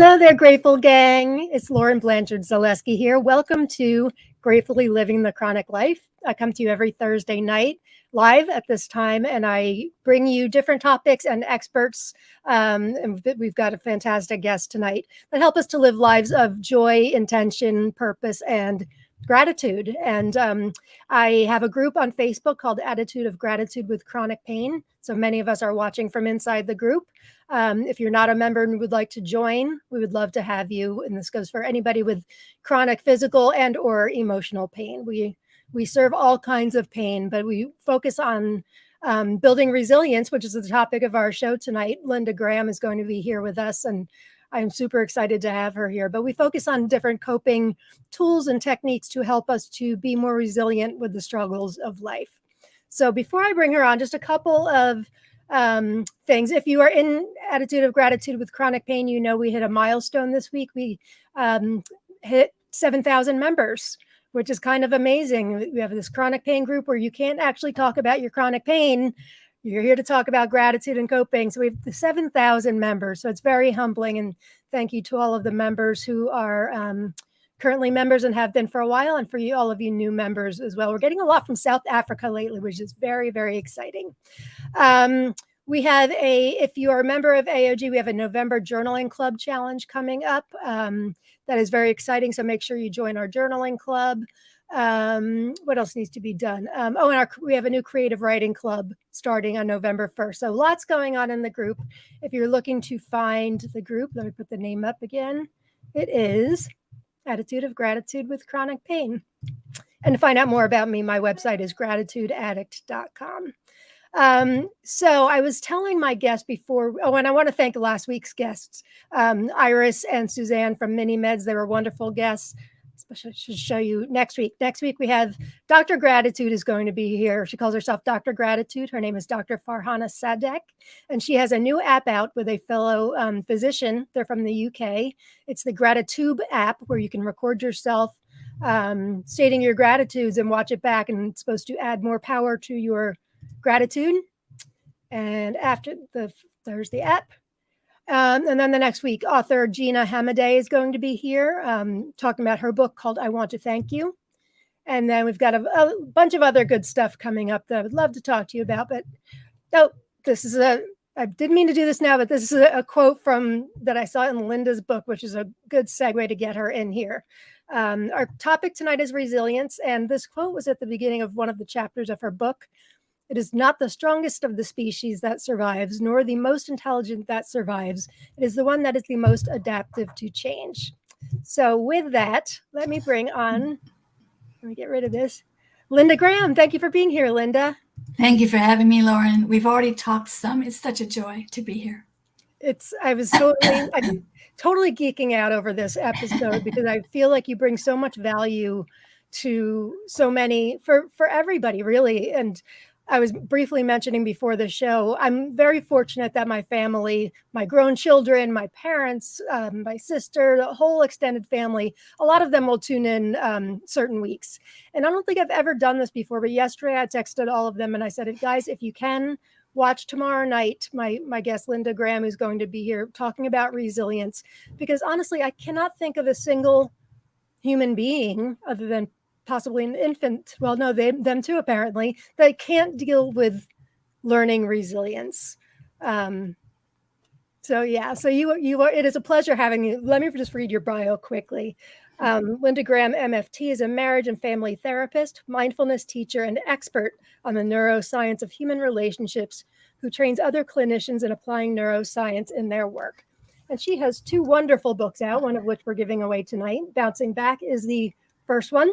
Hello there, Grateful Gang. It's Lauren Blanchard-Zaleski here. Welcome to Gratefully Living the Chronic Life. I come to you every Thursday night live at this time, and I bring you different topics and experts. And we've got a fantastic guest tonight that help us to live lives of joy, intention, purpose, and gratitude. And I have a group on Facebook called Attitude of Gratitude with Chronic Pain. So many of us are watching from inside the group. If you're not a member and would like to join, we would love to have you. And this goes for anybody with chronic physical and or emotional pain. We serve all kinds of pain, but we focus on building resilience, which is the topic of our show tonight. Linda Graham is going to be here with us, and I'm super excited to have her here. But we focus on different coping tools and techniques to help us to be more resilient with the struggles of life. So before I bring her on, just a couple of things. If you are in Attitude of Gratitude with Chronic Pain, you know we hit a milestone this week. We hit 7,000 members, which is kind of amazing. We have this chronic pain group where you can't actually talk about your chronic pain. You're here to talk about gratitude and coping. So we have the 7,000 members. So it's very humbling. And thank you to all of the members who are currently members and have been for a while, and for you, all of you new members as well. We're getting a lot from South Africa lately, which is very, very exciting. We have if you are a member of AOG, we have a November Journaling Club challenge coming up. That is very exciting. So make sure you join our journaling club. What else needs to be done? We have a new creative writing club starting on November 1st. So lots going on in the group. If you're looking to find the group, let me put the name up again. It is Attitude of Gratitude with Chronic Pain. And to find out more about me, my website is gratitudeaddict.com. So I was telling my guest before, and I want to thank last week's guests, Iris and Suzanne from Mini Meds. They were wonderful guests. I should show you next week. Next week, we have Dr. Gratitude is going to be here. She calls herself Dr. Gratitude. Her name is Dr. Farhana Sadek, and she has a new app out with a fellow physician. They're from the UK. It's the Gratitube app, where you can record yourself stating your gratitudes and watch it back, and it's supposed to add more power to your gratitude. And after there's the app. And then the next week, author Gina Hamaday is going to be here talking about her book called I Want to Thank You. And then we've got a bunch of other good stuff coming up that I would love to talk to you about. But I didn't mean to do this now, but this is a quote that I saw in Linda's book, which is a good segue to get her in here. Our topic tonight is resilience. And this quote was at the beginning of one of the chapters of her book. It is not the strongest of the species that survives, nor the most intelligent that survives. It is the one that is the most adaptive to change. So with that, let me get rid of this. Linda Graham, thank you for being here, Linda. Thank you for having me, Lauren. We've already talked some. It's such a joy to be here. I'm totally geeking out over this episode because I feel like you bring so much value to so many, for everybody, really. And I was briefly mentioning before the show, I'm very fortunate that my family, my grown children, my parents, my sister, the whole extended family, a lot of them will tune in certain weeks. And I don't think I've ever done this before, but yesterday I texted all of them and I said, guys, if you can watch tomorrow night, my guest, Linda Graham, is going to be here talking about resilience, because honestly, I cannot think of a single human being other than possibly an infant, well, no, them too, apparently, that can't deal with learning resilience. It is a pleasure having you. Let me just read your bio quickly. Linda Graham, MFT, is a marriage and family therapist, mindfulness teacher, and expert on the neuroscience of human relationships, who trains other clinicians in applying neuroscience in their work. And she has 2 wonderful books out, one of which we're giving away tonight. Bouncing Back is the first one,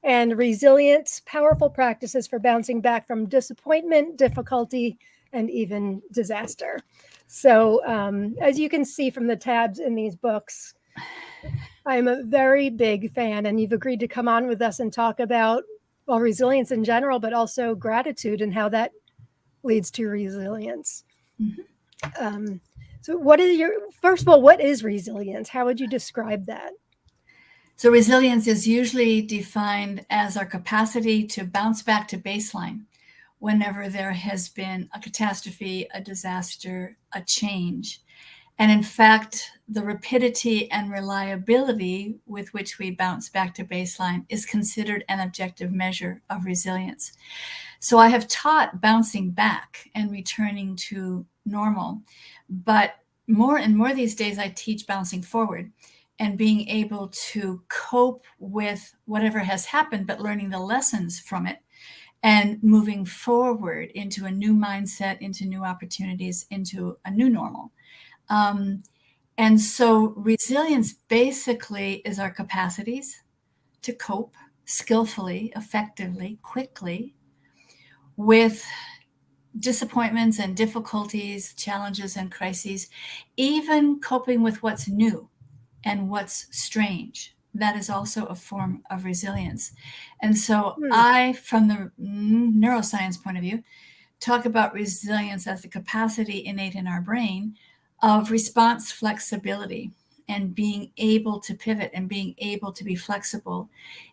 and Resilience, Powerful Practices for Bouncing Back from Disappointment, Difficulty, and even Disaster. So as you can see from the tabs in these books, I'm a very big fan, and you've agreed to come on with us and talk about, well, resilience in general, but also gratitude and how that leads to resilience. Mm-hmm. First of all, what is resilience? How would you describe that? So resilience is usually defined as our capacity to bounce back to baseline whenever there has been a catastrophe, a disaster, a change. And in fact, the rapidity and reliability with which we bounce back to baseline is considered an objective measure of resilience. So I have taught bouncing back and returning to normal, but more and more these days I teach bouncing forward and being able to cope with whatever has happened, but learning the lessons from it and moving forward into a new mindset, into new opportunities, into a new normal. And so resilience basically is our capacities to cope skillfully, effectively, quickly with disappointments and difficulties, challenges and crises, even coping with what's new and what's strange. That is also a form of resilience. And so I, from the neuroscience point of view, talk about resilience as the capacity innate in our brain of response flexibility and being able to pivot and being able to be flexible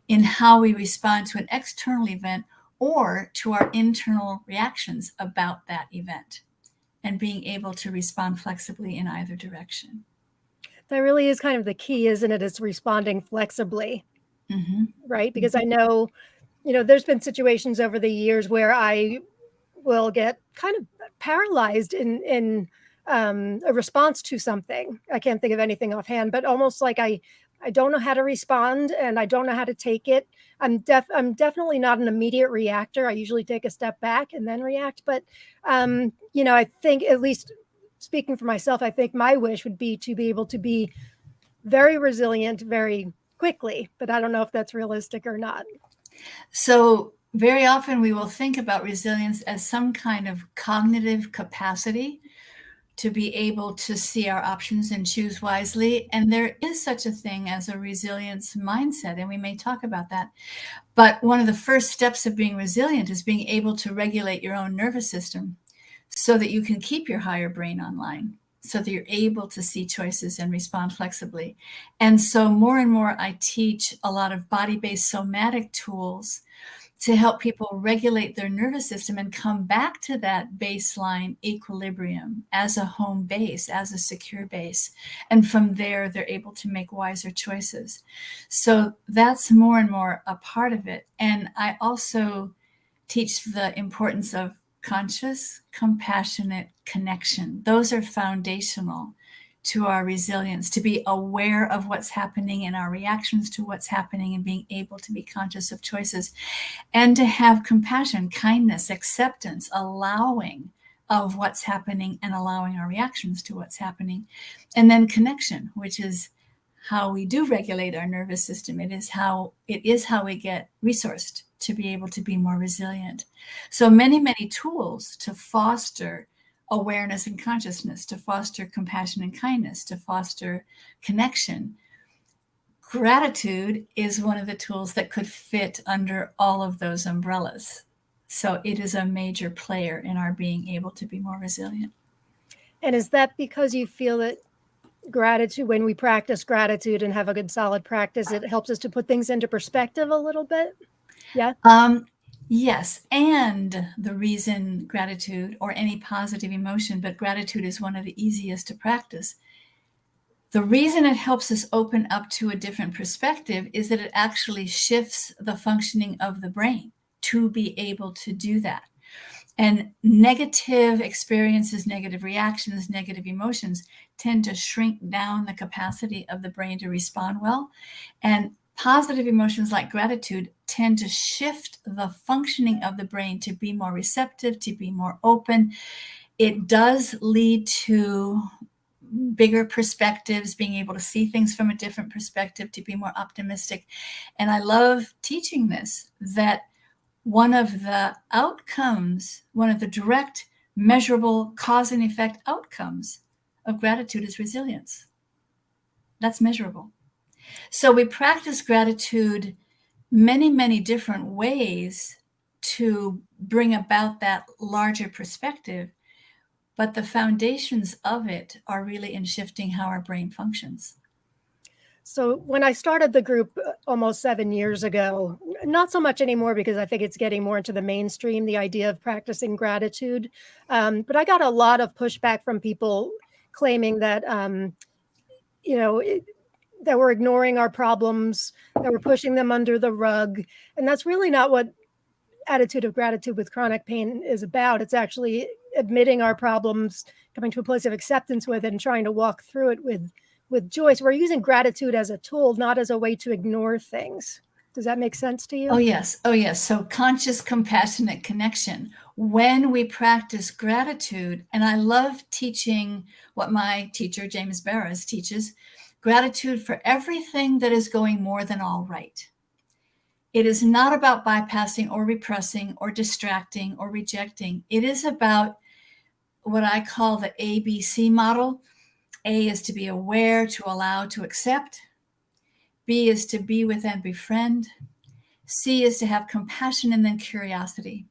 in how we respond to an external event or to our internal reactions about that event, and being able to respond flexibly in either direction. That really is kind of the key, isn't it? Is responding flexibly, right? Because I know, there's been situations over the years where I will get kind of paralyzed in a response to something. I can't think of anything offhand, but almost like I don't know how to respond and I don't know how to take it. I'm definitely not an immediate reactor. I usually take a step back and then react. But I think, at least speaking for myself, I think my wish would be to be able to be very resilient very quickly, but I don't know if that's realistic or not. So very often we will think about resilience as some kind of cognitive capacity to be able to see our options and choose wisely. And there is such a thing as a resilience mindset, and we may talk about that. But one of the first steps of being resilient is being able to regulate your own nervous system so that you can keep your higher brain online, so that you're able to see choices and respond flexibly. And so more and more, I teach a lot of body-based somatic tools to help people regulate their nervous system and come back to that baseline equilibrium as a home base, as a secure base. And from there, they're able to make wiser choices. So that's more and more a part of it. And I also teach the importance of conscious, compassionate connection. Those are foundational to our resilience, to be aware of what's happening and our reactions to what's happening and being able to be conscious of choices, and to have compassion, kindness, acceptance, allowing of what's happening and allowing our reactions to what's happening. And then connection, which is how we do regulate our nervous system. It is how we get resourced to be able to be more resilient. So many, many tools to foster awareness and consciousness, to foster compassion and kindness, to foster connection. Gratitude is one of the tools that could fit under all of those umbrellas. So it is a major player in our being able to be more resilient. And is that because you feel that gratitude, when we practice gratitude and have a good solid practice, it helps us to put things into perspective a little bit? Yeah. Yes. And the reason gratitude, or any positive emotion, but gratitude is one of the easiest to practice. The reason it helps us open up to a different perspective is that it actually shifts the functioning of the brain to be able to do that. And negative experiences, negative reactions, negative emotions tend to shrink down the capacity of the brain to respond well. And positive emotions like gratitude tend to shift the functioning of the brain to be more receptive, to be more open. It does lead to bigger perspectives, being able to see things from a different perspective, to be more optimistic. And I love teaching this, that one of the outcomes, one of the direct measurable cause and effect outcomes of gratitude is resilience. That's measurable. So we practice gratitude many, many different ways to bring about that larger perspective. But the foundations of it are really in shifting how our brain functions. So when I started the group almost 7 years ago, not so much anymore because I think it's getting more into the mainstream, the idea of practicing gratitude. But I got a lot of pushback from people claiming that, that we're ignoring our problems, that we're pushing them under the rug. And that's really not what attitude of gratitude with chronic pain is about. It's actually admitting our problems, coming to a place of acceptance with it, and trying to walk through it with joy. So we're using gratitude as a tool, not as a way to ignore things. Does that make sense to you? Oh, yes. Oh, yes. So conscious, compassionate connection. When we practice gratitude, and I love teaching what my teacher, James Barris, teaches, gratitude for everything that is going more than all right. It is not about bypassing or repressing or distracting or rejecting. It is about what I call the ABC model. A is to be aware, to allow, to accept. B is to be with and befriend. C is to have compassion and then curiosity,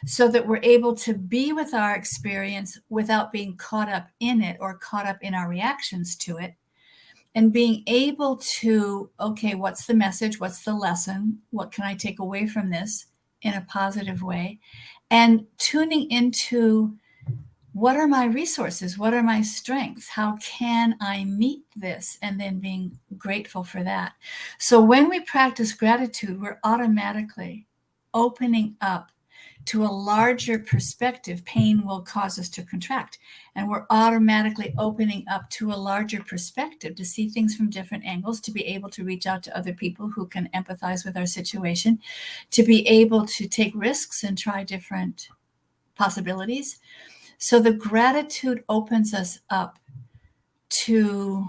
so that we're able to be with our experience without being caught up in it or caught up in our reactions to it. And being able to, okay, what's the message? What's the lesson? What can I take away from this in a positive way? And tuning into, what are my resources? What are my strengths? How can I meet this? And then being grateful for that. So when we practice gratitude, we're automatically opening up to a larger perspective. Pain will cause us to contract, and we're automatically opening up to a larger perspective to see things from different angles, to be able to reach out to other people who can empathize with our situation, to be able to take risks and try different possibilities. So the gratitude opens us up to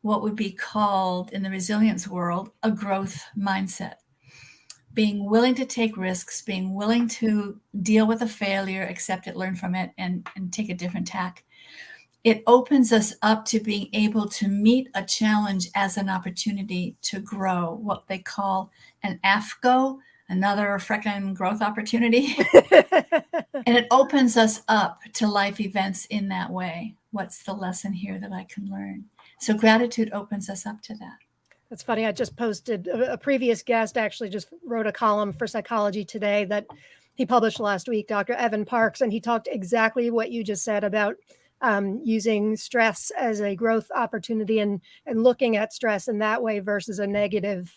what would be called in the resilience world a growth mindset. Being willing to take risks, being willing to deal with a failure, accept it, learn from it, and take a different tack. It opens us up to being able to meet a challenge as an opportunity to grow, what they call an AFGO, another freaking growth opportunity. And it opens us up to life events in that way. What's the lesson here that I can learn? So gratitude opens us up to that. That's funny. I just posted a previous guest actually just wrote a column for Psychology Today that he published last week, Dr. Evan Parks, and he talked exactly what you just said about using stress as a growth opportunity and looking at stress in that way versus a negative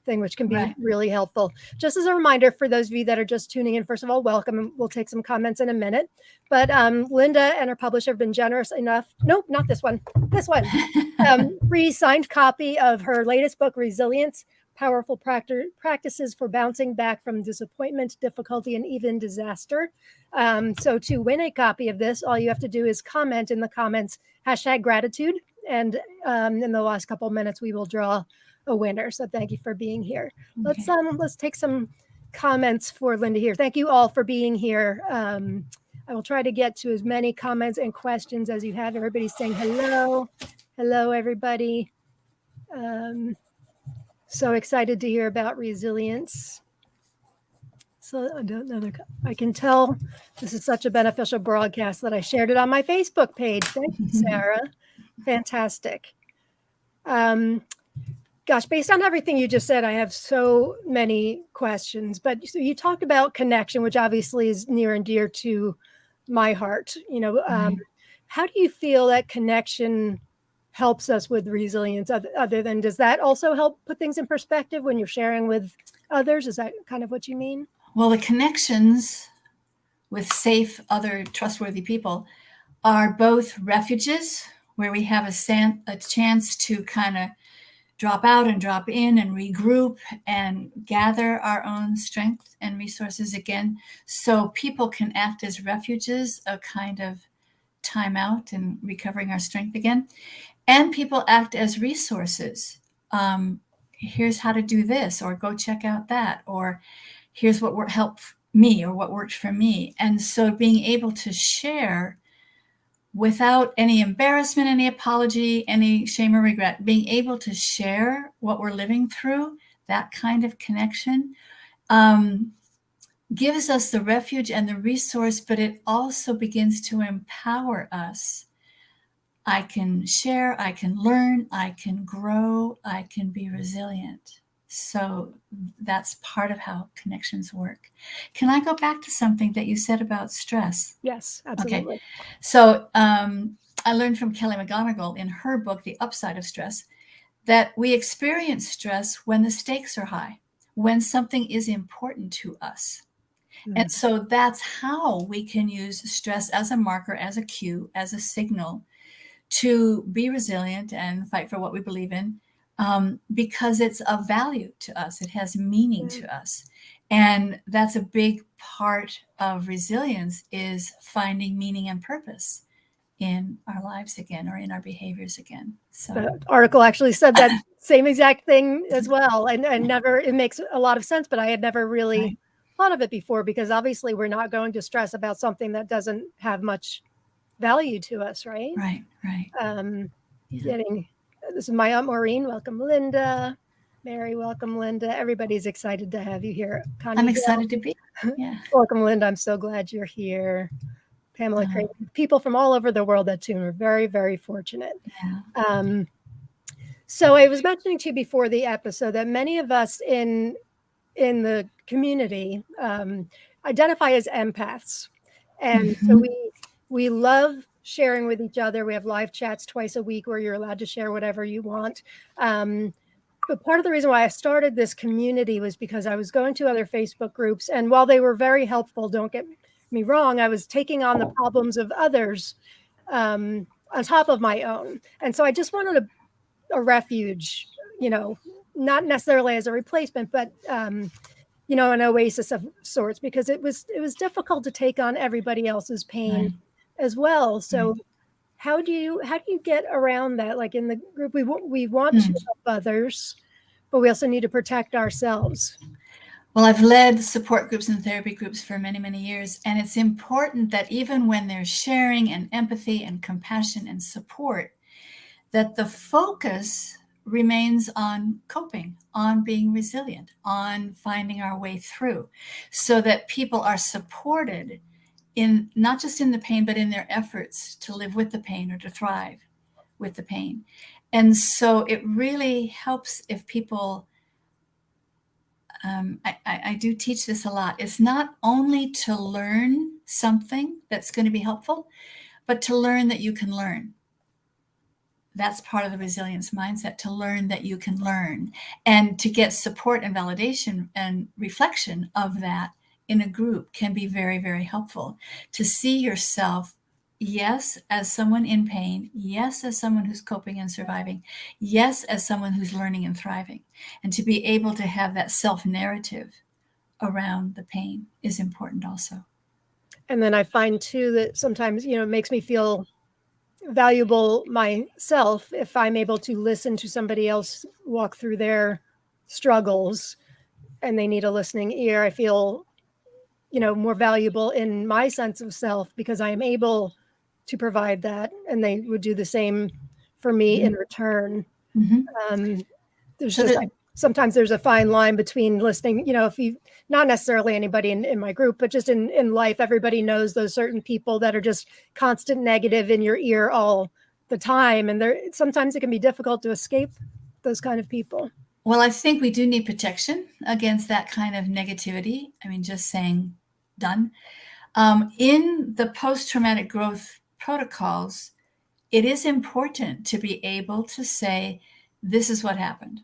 thing, which can be really helpful. Just as a reminder for those of you that are just tuning in, first of all, welcome. And we'll take some comments in a minute. But Linda and her publisher have been generous enough. Nope, not this one. This one. Free signed copy of her latest book, Resilience, Powerful Practices for Bouncing Back from Disappointment, Difficulty, and Even Disaster. So to win a copy of this, all you have to do is comment in the comments, #gratitude. And in the last couple of minutes, we will draw a winner. So thank you for being here. Okay. Let's take some comments for Linda here. Thank you all for being here. I will try to get to as many comments and questions as you have. Everybody's saying hello. Hello, everybody. So excited to hear about resilience. So I can tell this is such a beneficial broadcast that I shared it on my Facebook page. Thank you, Sarah. Fantastic. Gosh, based on everything you just said, I have so many questions. But so you talked about connection, which obviously is near and dear to my heart. How do you feel that connection helps us with resilience? Other than, does that also help put things in perspective when you're sharing with others? Is that kind of what you mean? Well, the connections with safe, other trustworthy people are both refuges where we have a chance to kind of drop out and drop in and regroup and gather our own strength and resources again. So people can act as refuges, a kind of timeout and recovering our strength again. And people act as resources. Here's how to do this, or go check out that, or here's what helped me or what worked for me. And so being able to share without any embarrassment, any apology, any shame or regret, being able to share what we're living through, that kind of connection, gives us the refuge and the resource, but it also begins to empower us. I can share, I can learn, I can grow, I can be resilient. So that's part of how connections work. Can I go back to something that you said about stress? Yes, absolutely. Okay. So I learned from Kelly McGonigal in her book, The Upside of Stress, that we experience stress when the stakes are high, when something is important to us. And so that's how we can use stress as a marker, as a cue, as a signal to be resilient and fight for what we believe in, because it's of value to us. It has meaning to us. And that's a big part of resilience, is finding meaning and purpose in our lives again, or in our behaviors again. So the article actually said that same exact thing as well. And never, it makes a lot of sense, but I had never really thought of it before, because obviously we're not going to stress about something that doesn't have much value to us, right? Right. This is my Aunt Maureen. Welcome, Linda. Mary, welcome, Linda. Everybody's excited to have you here. I'm excited to be. Yeah. Welcome, Linda. I'm so glad you're here. Pamela Craig. People from all over the world that tune. We're very, very fortunate. Yeah. So I was mentioning to you before the episode that many of us in the community identify as empaths. And so we love sharing with each other. We have live chats twice a week where you're allowed to share whatever you want. But part of the reason why I started this community was because I was going to other Facebook groups, and while they were very helpful, don't get me wrong, I was taking on the problems of others on top of my own. And so I just wanted a refuge, not necessarily as a replacement, but an oasis of sorts, because it was difficult to take on everybody else's pain as well. So how do you get around that? Like in the group, we want to help others, but we also need to protect ourselves. Well, I've led support groups and therapy groups for many, many years. And it's important that even when there's sharing and empathy and compassion and support, that the focus remains on coping, on being resilient, on finding our way through, so that people are supported in not just in the pain, but in their efforts to live with the pain or to thrive with the pain. And so it really helps if people, I do teach this a lot. It's not only to learn something that's going to be helpful, but to learn that you can learn. That's part of the resilience mindset, to learn that you can learn, and to get support and validation and reflection of that in a group can be very, very helpful. To see yourself, yes, as someone in pain, yes, as someone who's coping and surviving, yes, as someone who's learning and thriving, and to be able to have that self-narrative around the pain is important also. And then I find too that sometimes, it makes me feel valuable myself if I'm able to listen to somebody else walk through their struggles and they need a listening ear. I feel, more valuable in my sense of self because I am able to provide that, and they would do the same for me in return. Sometimes there's a fine line between listening, if you, not necessarily anybody in my group, but just in life, everybody knows those certain people that are just constant negative in your ear all the time. And sometimes it can be difficult to escape those kind of people. Well, I think we do need protection against that kind of negativity. I mean, just saying done. In the post-traumatic growth protocols, it is important to be able to say, this is what happened,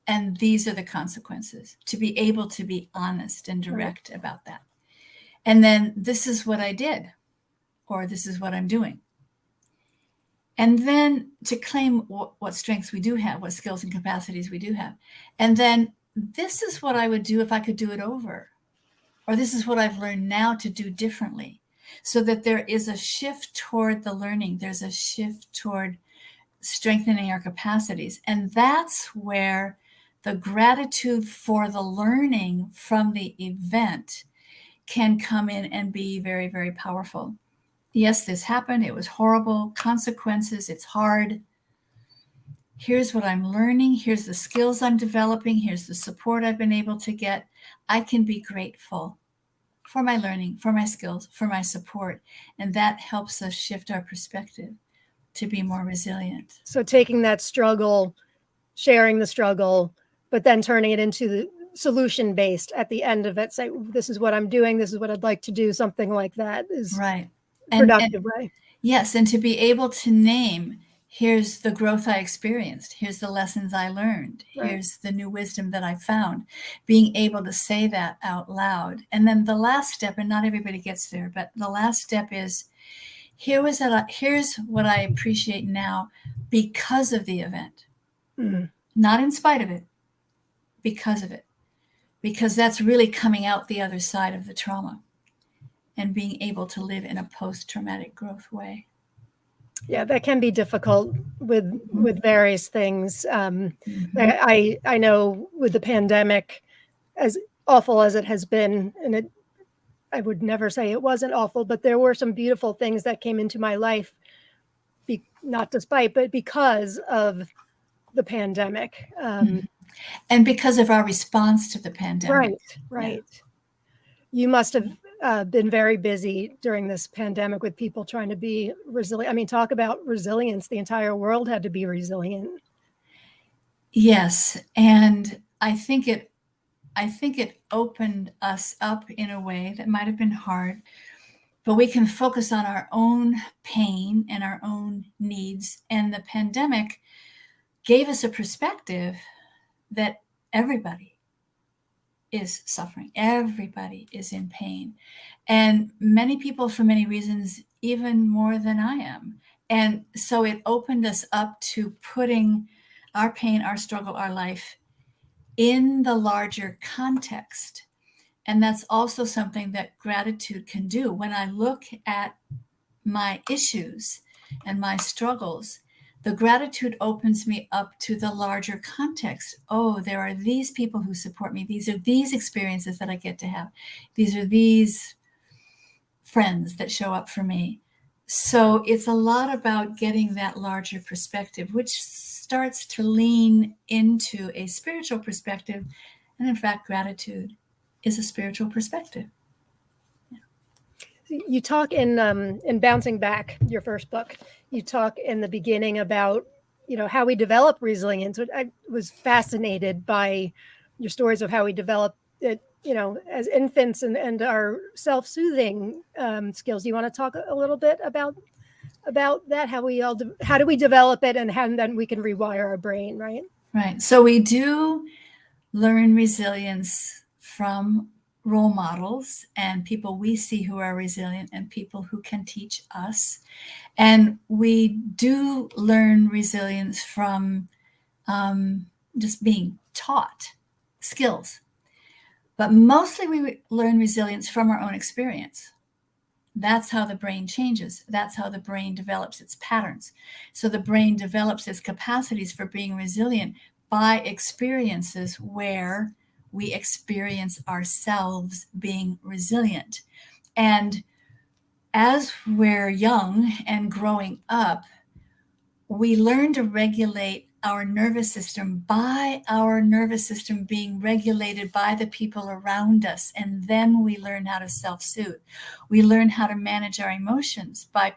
and these are the consequences, to be able to be honest and direct about that. And then this is what I did, or this is what I'm doing. And then to claim what strengths we do have, what skills and capacities we do have. And then this is what I would do if I could do it over, or this is what I've learned now to do differently, so that there is a shift toward the learning. There's a shift toward strengthening our capacities. And that's where the gratitude for the learning from the event can come in and be very, very powerful. Yes, this happened. It was horrible. Consequences. It's hard. Here's what I'm learning. Here's the skills I'm developing. Here's the support I've been able to get. I can be grateful for my learning, for my skills, for my support. And that helps us shift our perspective to be more resilient. So taking that struggle, sharing the struggle, but then turning it into the solution based at the end of it. Say, this is what I'm doing. This is what I'd like to do. Something like that is right. productive way. Yes, and to be able to name, here's the growth I experienced, here's the lessons I learned, here's the new wisdom that I found, being able to say that out loud. And then the last step, and not everybody gets there, but the last step is, here's what I appreciate now because of the event, not in spite of it, because of it, because that's really coming out the other side of the trauma and being able to live in a post-traumatic growth way. Yeah, that can be difficult with various things. I know with the pandemic, as awful as it has been, and I would never say it wasn't awful, but there were some beautiful things that came into my life, not despite, but because of the pandemic. And because of our response to the pandemic. Right. Yeah. You must have been very busy during this pandemic with people trying to be resilient. I mean, talk about resilience. The entire world had to be resilient. Yes. And I think it opened us up in a way that might have been hard, but we can focus on our own pain and our own needs. And the pandemic gave us a perspective that everybody is suffering. Everybody is in pain. And many people, for many reasons, even more than I am. And so it opened us up to putting our pain, our struggle, our life in the larger context. And that's also something that gratitude can do. When I look at my issues and my struggles, the gratitude opens me up to the larger context. Oh, there are these people who support me. These are these experiences that I get to have. These are these friends that show up for me. So it's a lot about getting that larger perspective, which starts to lean into a spiritual perspective. And in fact, gratitude is a spiritual perspective. You talk in Bouncing Back, your first book, you talk in the beginning about, how we develop resilience. I was fascinated by your stories of how we develop it, as infants and our self-soothing skills. Do you want to talk a little bit about that? How do we develop it, and then we can rewire our brain, right? Right. So we do learn resilience from role models and people we see who are resilient and people who can teach us. And we do learn resilience from just being taught skills. But mostly we learn resilience from our own experience. That's how the brain changes. That's how the brain develops its patterns. So the brain develops its capacities for being resilient by experiences where we experience ourselves being resilient. And as we're young and growing up, we learn to regulate our nervous system by our nervous system being regulated by the people around us. And then we learn how to self-soothe. We learn how to manage our emotions by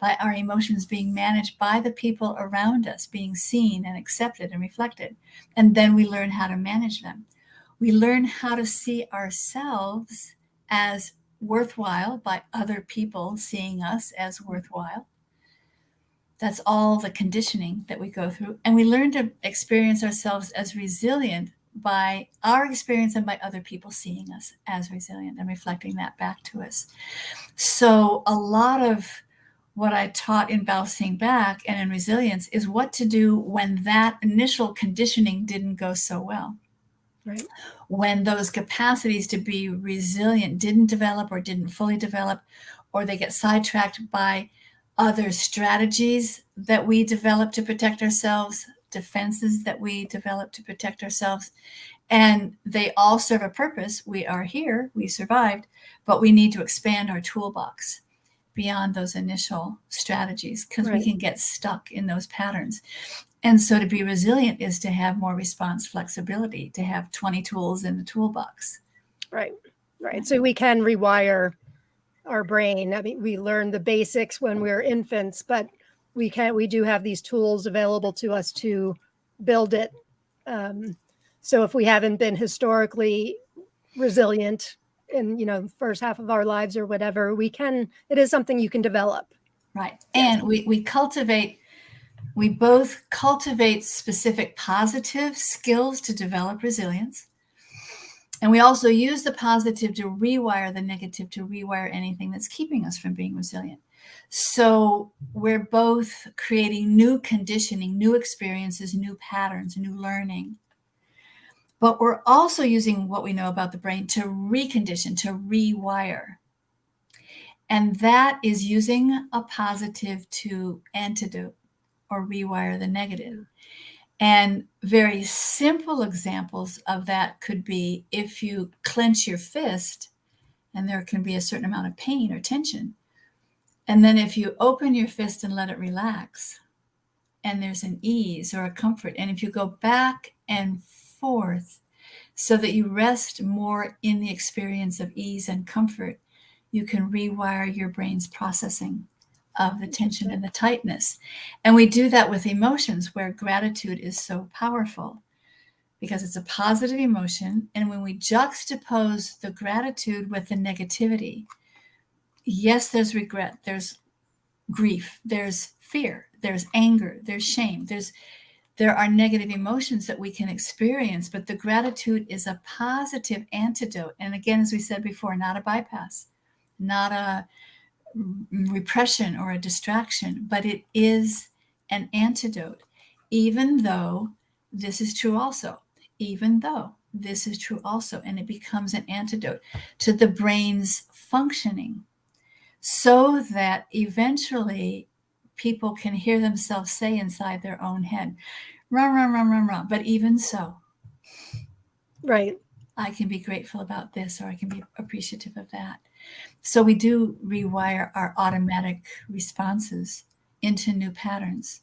our emotions being managed by the people around us, being seen and accepted and reflected. And then we learn how to manage them. We learn how to see ourselves as worthwhile by other people seeing us as worthwhile. That's all the conditioning that we go through. And we learn to experience ourselves as resilient by our experience and by other people seeing us as resilient and reflecting that back to us. So a lot of what I taught in Bouncing Back and in resilience is what to do when that initial conditioning didn't go so well. Right. When those capacities to be resilient didn't develop or didn't fully develop, or they get sidetracked by other strategies that we develop to protect ourselves, defenses that we develop to protect ourselves. And they all serve a purpose. We are here, we survived, but we need to expand our toolbox beyond those initial strategies because we can get stuck in those patterns. And so to be resilient is to have more response flexibility, to have 20 tools in the toolbox. Right. So we can rewire our brain. I mean, we learn the basics when we're infants, but we do have these tools available to us to build it So if we haven't been historically resilient in, first half of our lives or whatever, it is something you can develop. Right. Yes. And we both cultivate specific positive skills to develop resilience. And we also use the positive to rewire the negative, to rewire anything that's keeping us from being resilient. So we're both creating new conditioning, new experiences, new patterns, new learning. But we're also using what we know about the brain to recondition, to rewire. And that is using a positive to antidote or rewire the negative. And very simple examples of that could be if you clench your fist and there can be a certain amount of pain or tension. And then if you open your fist and let it relax, and there's an ease or a comfort. And if you go back and forth so that you rest more in the experience of ease and comfort, you can rewire your brain's processing of the tension and the tightness. And we do that with emotions, where gratitude is so powerful because it's a positive emotion. And when we juxtapose the gratitude with the negativity, yes, there's regret, there's grief, there's fear, there's anger, there's shame, there are negative emotions that we can experience, but the gratitude is a positive antidote. And again, as we said before, not a bypass, not a repression or a distraction, but it is an antidote, even though this is true also, even though this is true also, and it becomes an antidote to the brain's functioning, so that eventually people can hear themselves say inside their own head, run, run, run, run, run. But even so, Right. I can be grateful about this, or I can be appreciative of that. So we do rewire our automatic responses into new patterns.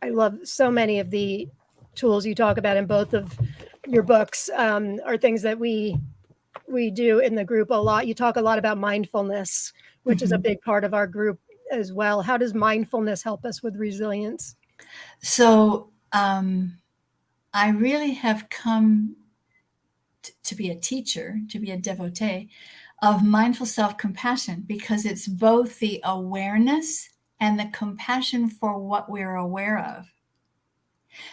I love so many of the tools you talk about in both of your books are things that we do in the group a lot. You talk a lot about mindfulness, which is a big part of our group as well. How does mindfulness help us with resilience? So I really have come to be a teacher, to be a devotee of mindful self-compassion, because it's both the awareness and the compassion for what we're aware of,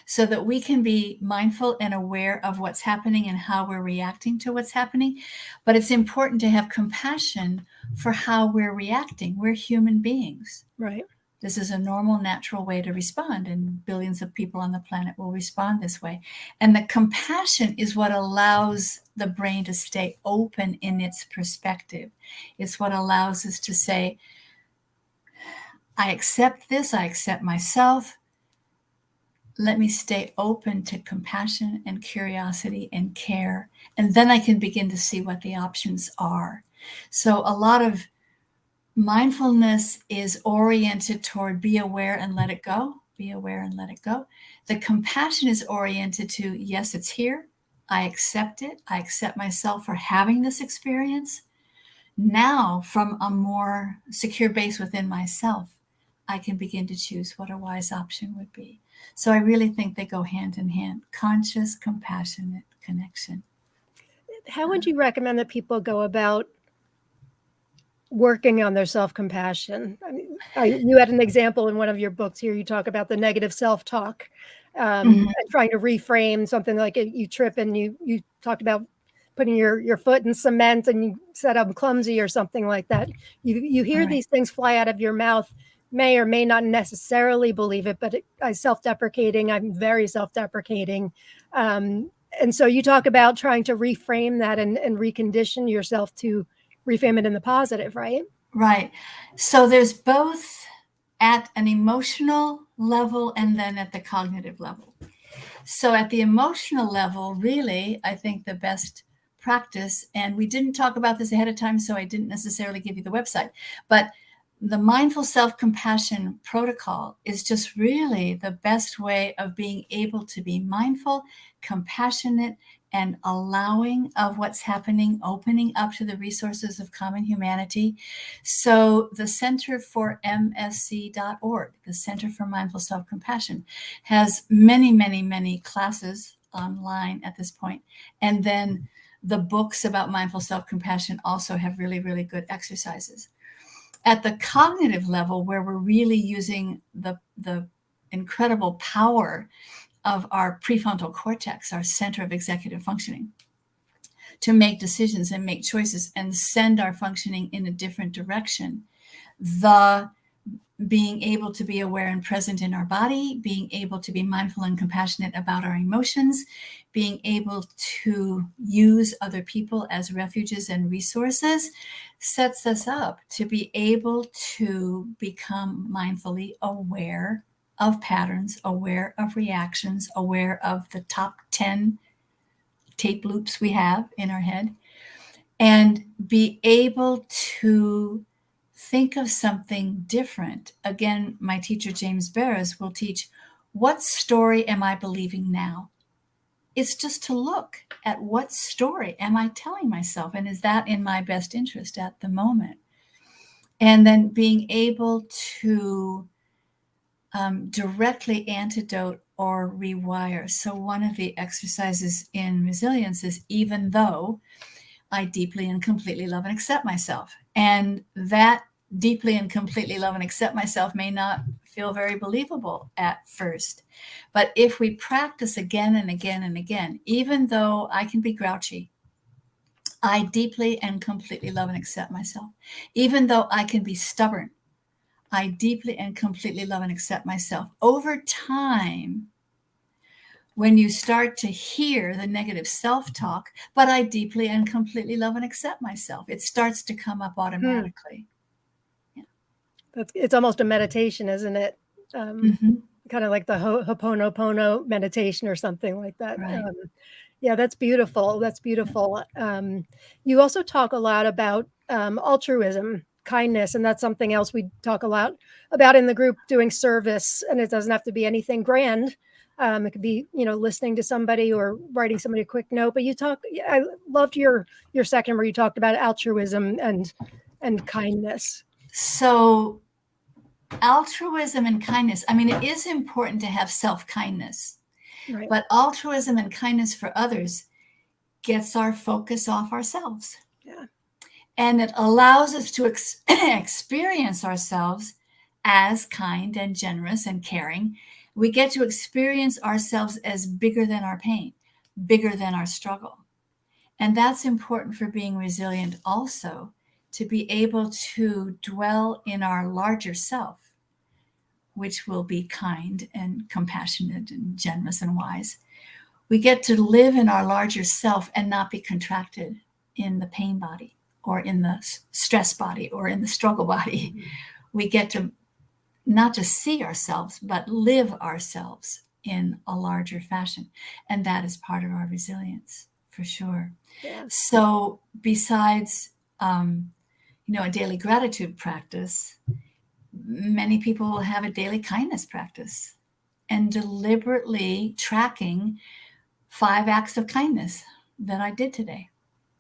so that we can be mindful and aware of what's happening and how we're reacting to what's happening. But it's important to have compassion for how we're reacting. We're human beings. Right. This is a normal, natural way to respond, and billions of people on the planet will respond this way. And the compassion is what allows the brain to stay open in its perspective. It's what allows us to say, I accept this, I accept myself. Let me stay open to compassion and curiosity and care. And then I can begin to see what the options are. So a lot of mindfulness is oriented toward be aware and let it go. Be aware and let it go. The compassion is oriented to, yes, it's here. I accept it. I accept myself for having this experience. Now, from a more secure base within myself, I can begin to choose what a wise option would be. So I really think they go hand in hand. Conscious, compassionate connection. How would you recommend that people go about working on their self-compassion? I mean, you had an example in one of your books here. You talk about the negative self-talk, and trying to reframe something like you trip and you talked about putting your foot in cement and you said I'm clumsy or something like that. You hear these things fly out of your mouth, may or may not necessarily believe it, but I'm self-deprecating. I'm very self-deprecating. And so you talk about trying to reframe that and recondition yourself to reframe it in the positive, right? Right. So there's both at an emotional level and then at the cognitive level. So at the emotional level, really, I think the best practice, and we didn't talk about this ahead of time, so I didn't necessarily give you the website, but the mindful self-compassion protocol is just really the best way of being able to be mindful, compassionate, and allowing of what's happening, opening up to the resources of common humanity. So the Center for MSC.org, the Center for Mindful Self-Compassion, has many, many, many classes online at this point. And then the books about mindful self-compassion also have really, really good exercises. At the cognitive level, where we're really using the incredible power of our prefrontal cortex, our center of executive functioning, to make decisions and make choices and send our functioning in a different direction. The being able to be aware and present in our body, being able to be mindful and compassionate about our emotions, being able to use other people as refuges and resources, sets us up to be able to become mindfully aware of patterns, aware of reactions, aware of the top 10 tape loops we have in our head, and be able to think of something different. Again, my teacher, James Barris, will teach, what story am I believing now? It's just to look at what story am I telling myself, and is that in my best interest at the moment? And then being able to directly antidote or rewire. So one of the exercises in resilience is, even though I deeply and completely love and accept myself. And that deeply and completely love and accept myself may not feel very believable at first. But if we practice again and again and again, even though I can be grouchy, I deeply and completely love and accept myself. Even though I can be stubborn, I deeply and completely love and accept myself. Over time, when you start to hear the negative self-talk, but I deeply and completely love and accept myself, it starts to come up automatically. It's almost a meditation, isn't it? Kind of like the Ho'oponopono meditation or something like that. Right. Yeah, that's beautiful. That's beautiful. You also talk a lot about altruism, kindness, and that's something else we talk a lot about in the group, doing service. And it doesn't have to be anything grand. It could be, listening to somebody or writing somebody a quick note. But I loved your second where you talked about altruism and kindness. So altruism and kindness, I mean, it is important to have self-kindness, Right. but altruism and kindness for others gets our focus off ourselves. Yeah. And it allows us to experience ourselves as kind and generous and caring. We get to experience ourselves as bigger than our pain, bigger than our struggle. And that's important for being resilient also, to be able to dwell in our larger self, which will be kind and compassionate and generous and wise. We get to live in our larger self and not be contracted in the pain body or in the stress body or in the struggle body. We get to not just see ourselves, but live ourselves in a larger fashion. And that is part of our resilience, for sure. Yeah. So besides, a daily gratitude practice, many people will have a daily kindness practice and deliberately tracking 5 acts of kindness that I did today,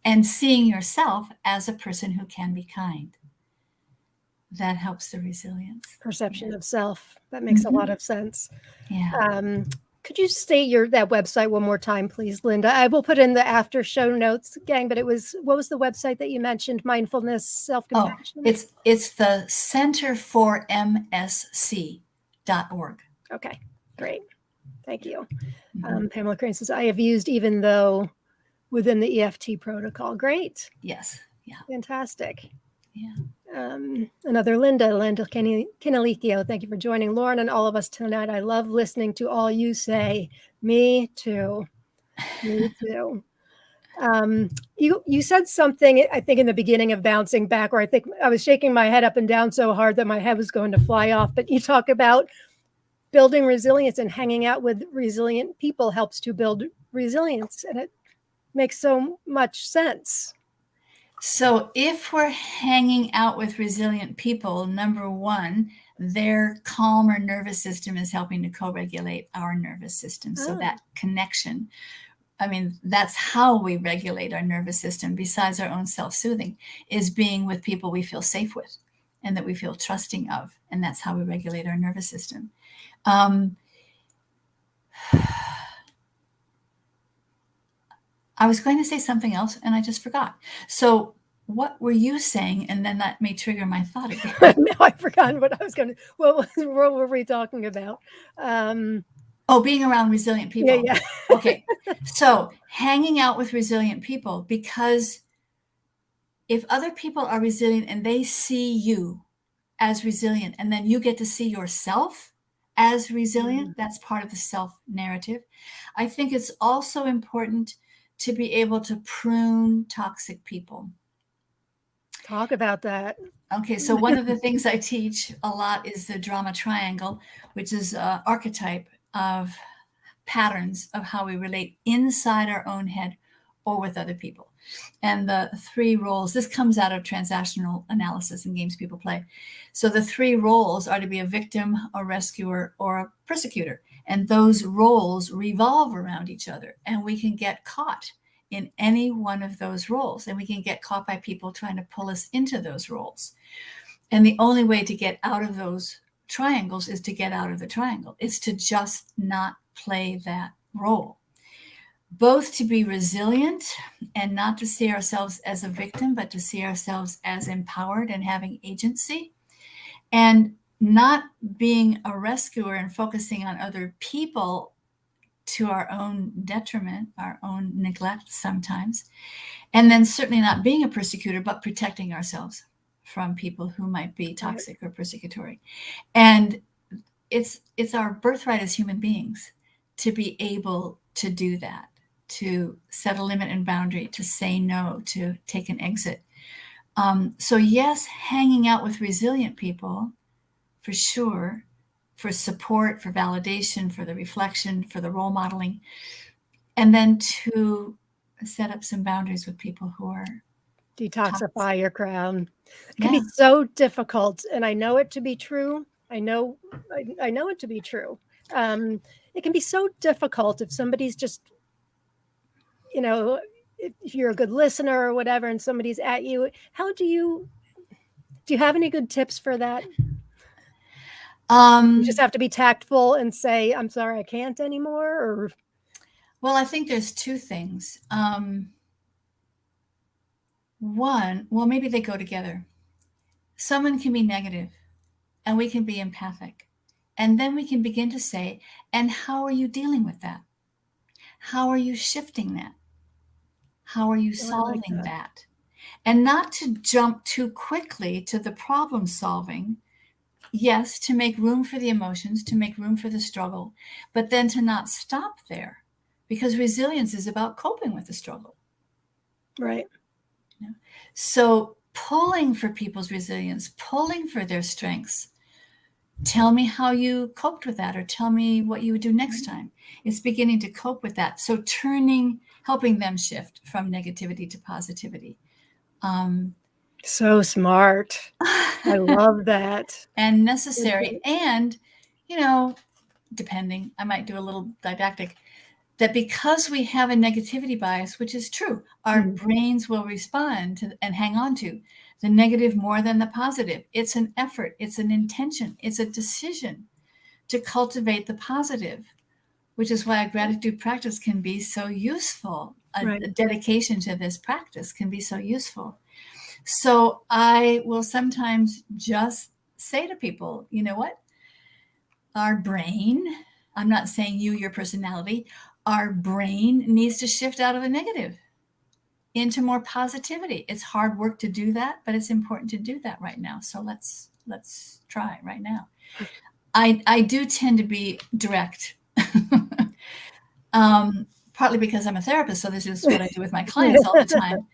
and seeing yourself as a person who can be kind. That helps the resilience. Perception of self. That makes a lot of sense. Yeah. Could you state that website one more time, please, Linda? I will put in the after show notes, gang, but what was the website that you mentioned? Mindfulness, self-compassion? It's the Center for MSC.org. Okay, great. Thank you. Pamela Crane says, I have used even though within the EFT protocol. Great. Yes. Yeah. Fantastic. Yeah. Another Linda Kinalikio. Thank you for joining Lauren and all of us tonight. I love listening to all you say. Me too. Me too. You said something, I think, in the beginning of bouncing back, where I think I was shaking my head up and down so hard that my head was going to fly off. But you talk about building resilience, and hanging out with resilient people helps to build resilience. And it makes so much sense. So if we're hanging out with resilient people, number one, their calmer nervous system is helping to co-regulate our nervous system. So that connection, I mean, that's how we regulate our nervous system, besides our own self-soothing, is being with people we feel safe with and that we feel trusting of. And that's how we regulate our nervous system. I was going to say something else and I just forgot. So what were you saying? And then that may trigger my thought again. Now I've forgotten what I was going to, what were we talking about? Being around resilient people. Yeah. Okay. So hanging out with resilient people, because if other people are resilient and they see you as resilient, and then you get to see yourself as resilient, that's part of the self narrative. I think it's also important to be able to prune toxic people. Talk about that. Okay, so one of the things I teach a lot is the drama triangle, which is an archetype of patterns of how we relate inside our own head or with other people. And the three roles, this comes out of transactional analysis in games people play. So the three roles are to be a victim, a rescuer, or a persecutor. And those roles revolve around each other. And we can get caught in any one of those roles. And we can get caught by people trying to pull us into those roles. And the only way to get out of those triangles is to get out of the triangle. It's to just not play that role. Both to be resilient and not to see ourselves as a victim, but to see ourselves as empowered and having agency, and not being a rescuer and focusing on other people to our own detriment, our own neglect sometimes, and then certainly not being a persecutor, but protecting ourselves from people who might be toxic or persecutory. And it's our birthright as human beings to be able to do that, to set a limit and boundary, to say no, to take an exit. So yes, hanging out with resilient people, for sure, for support, for validation, for the reflection, for the role modeling, and then to set up some boundaries with people who are Detoxify your crown. It can Yeah. be so difficult, and I know it to be true. I know it to be true. It can be so difficult if somebody's just, if you're a good listener or whatever, and somebody's at you. How do you have any good tips for that? You just have to be tactful and say, "I'm sorry, I can't anymore," or Well, I think there's two things. One, well, maybe they go together. Someone can be negative and we can be empathic. And then we can begin to say, and how are you dealing with that? How are you shifting that? How are you solving that? And not to jump too quickly to the problem solving. Yes, to make room for the emotions, to make room for the struggle, but then to not stop there, because resilience is about coping with the struggle. right. So pulling for people's resilience, pulling for their strengths. Tell me how you coped with that, or tell me what you would do next time. It's beginning to cope with that. So helping them shift from negativity to positivity. So smart. I love that. And necessary. And, depending, I might do a little didactic, that because we have a negativity bias, which is true, our brains will respond to and hang on to the negative more than the positive. It's an effort, it's an intention, it's a decision to cultivate the positive, which is why a gratitude practice can be so useful. A dedication to this practice can be so useful. So I will sometimes just say to people, you know what? Our brain, I'm not saying your personality, our brain needs to shift out of the negative into more positivity. It's hard work to do that, but it's important to do that right now. So let's try right now. I do tend to be direct, partly because I'm a therapist, so this is what I do with my clients all the time.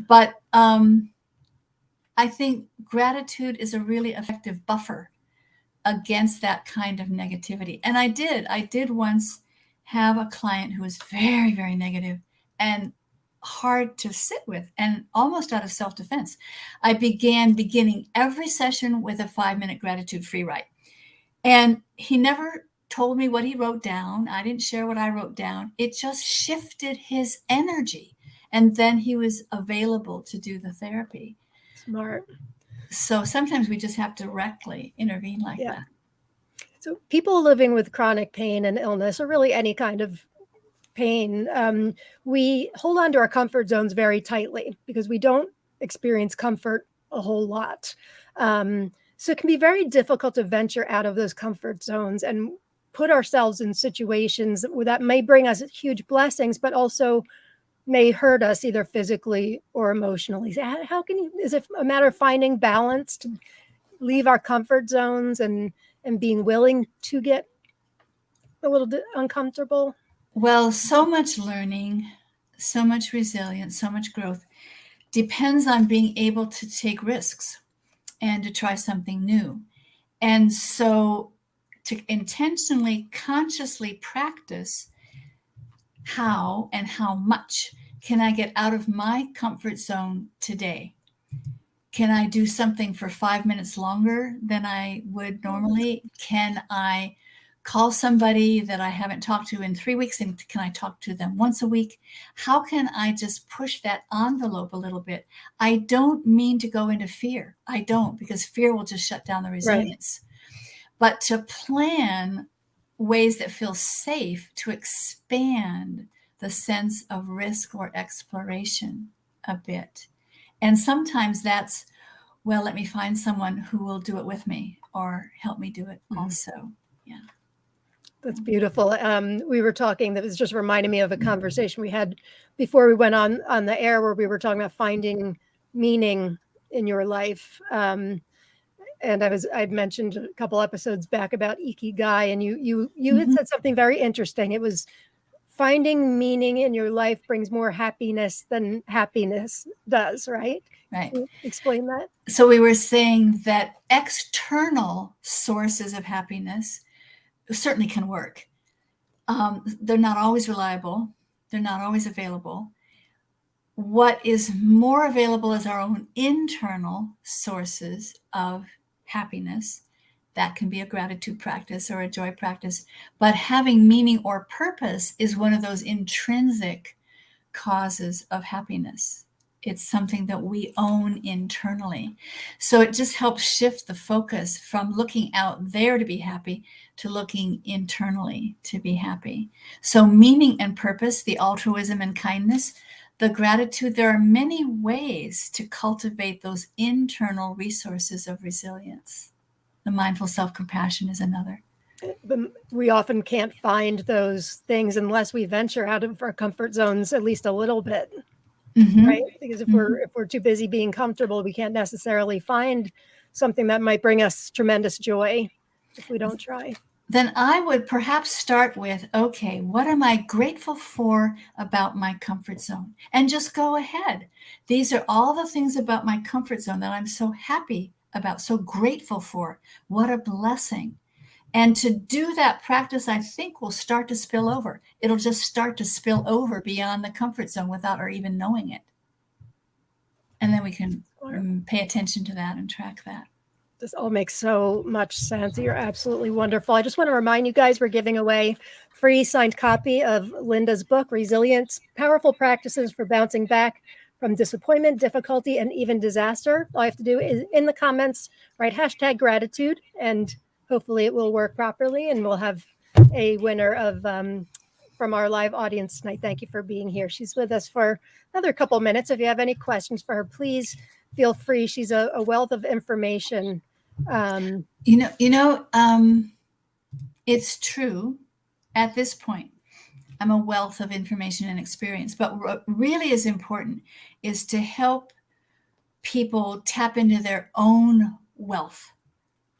But I think gratitude is a really effective buffer against that kind of negativity. And I did once have a client who was very, very negative and hard to sit with, and almost out of self-defense. I began beginning every session with a 5-minute gratitude free write. And he never told me what he wrote down. I didn't share what I wrote down. It just shifted his energy. And then he was available to do the therapy. Smart. So sometimes we just have to directly intervene like that. So people living with chronic pain and illness, or really any kind of pain, we hold on to our comfort zones very tightly because we don't experience comfort a whole lot. So it can be very difficult to venture out of those comfort zones and put ourselves in situations that may bring us huge blessings, but also may hurt us either physically or emotionally. So how can you, is it a matter of finding balance to leave our comfort zones and being willing to get a little bit uncomfortable? Well, so much learning, so much resilience, so much growth depends on being able to take risks and to try something new. And so to intentionally, consciously practice how and how much can I get out of my comfort zone today? Can I do something for 5 minutes longer than I would normally? Can I call somebody that I haven't talked to in 3 weeks, and can I talk to them once a week? How can I just push that envelope a little bit? I don't mean to go into fear. I don't, because fear will just shut down the resilience. But to plan ways that feel safe to expand the sense of risk or exploration a bit. And sometimes that's, well, let me find someone who will do it with me or help me do it also. Yeah. That's beautiful. We were talking, that was just reminding me of a conversation we had before we went on the air, where we were talking about finding meaning in your life. And I'd mentioned a couple episodes back about Ikigai, and you had said something very interesting. It was finding meaning in your life brings more happiness than happiness does, right? Right. Can you explain that? So we were saying that external sources of happiness certainly can work. They're not always reliable. They're not always available. What is more available is our own internal sources of happiness. That can be a gratitude practice or a joy practice. But having meaning or purpose is one of those intrinsic causes of happiness. It's something that we own internally. So it just helps shift the focus from looking out there to be happy to looking internally to be happy. So meaning and purpose, the altruism and kindness, the gratitude, there are many ways to cultivate those internal resources of resilience. The mindful self-compassion is another. But we often can't find those things unless we venture out of our comfort zones at least a little bit, right? Because if we're too busy being comfortable, we can't necessarily find something that might bring us tremendous joy if we don't try. Then I would perhaps start with, okay, what am I grateful for about my comfort zone? And just go ahead. These are all the things about my comfort zone that I'm so happy about, so grateful for. What a blessing. And to do that practice, I think, will start to spill over. It'll just start to spill over beyond the comfort zone without our even knowing it. And then we can pay attention to that and track that. This all makes so much sense. You're absolutely wonderful. I just want to remind you guys, we're giving away free signed copy of Linda's book, Resilience, Powerful Practices for Bouncing Back from Disappointment, Difficulty, and even Disaster. All you have to do is in the comments, write #gratitude, and hopefully it will work properly, and we'll have a winner of from our live audience tonight. Thank you for being here. She's with us for another couple minutes. If you have any questions for her, please feel free. She's a wealth of information. It's true. At this point, I'm a wealth of information and experience. But what really is important is to help people tap into their own wealth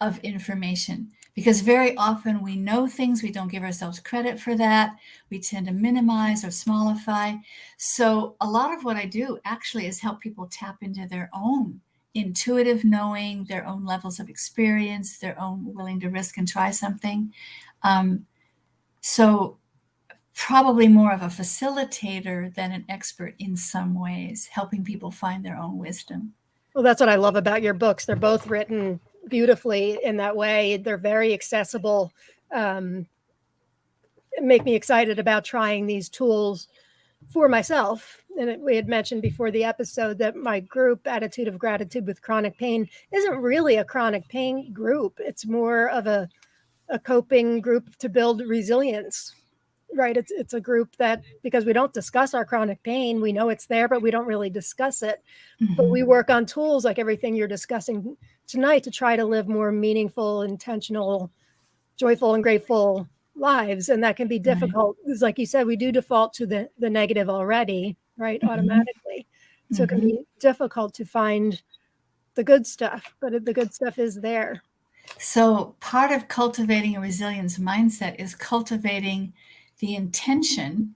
of information. Because very often we know things, we don't give ourselves credit for that. We tend to minimize or smallify. So a lot of what I do actually is help people tap into their own intuitive knowing, their own levels of experience, their own willing to risk and try something. So probably more of a facilitator than an expert in some ways, helping people find their own wisdom. Well, that's what I love about your books. They're both written beautifully in that way. They're very accessible. Make me excited about trying these tools for myself. And we had mentioned before the episode that my group, Attitude of Gratitude with Chronic Pain, isn't really a chronic pain group. It's more of a coping group to build resilience right? It's a group that, because we don't discuss our chronic pain, we know it's there, but we don't really discuss it. But we work on tools like everything you're discussing tonight to try to live more meaningful, intentional, joyful, and grateful lives. And that can be difficult. It's like you said, we do default to the negative already, right? Automatically. So it can be difficult to find the good stuff, but the good stuff is there. So part of cultivating a resilience mindset is cultivating the intention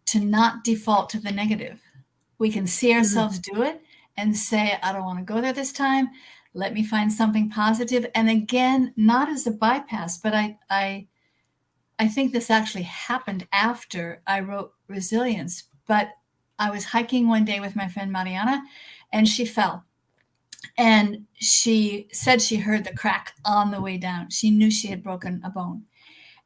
to not default to the negative. We can see ourselves do it and say, I don't want to go there this time. Let me find something positive. And again, not as a bypass, but I think this actually happened after I wrote Resilience. But I was hiking one day with my friend Mariana, and she fell. And she said she heard the crack on the way down. She knew she had broken a bone.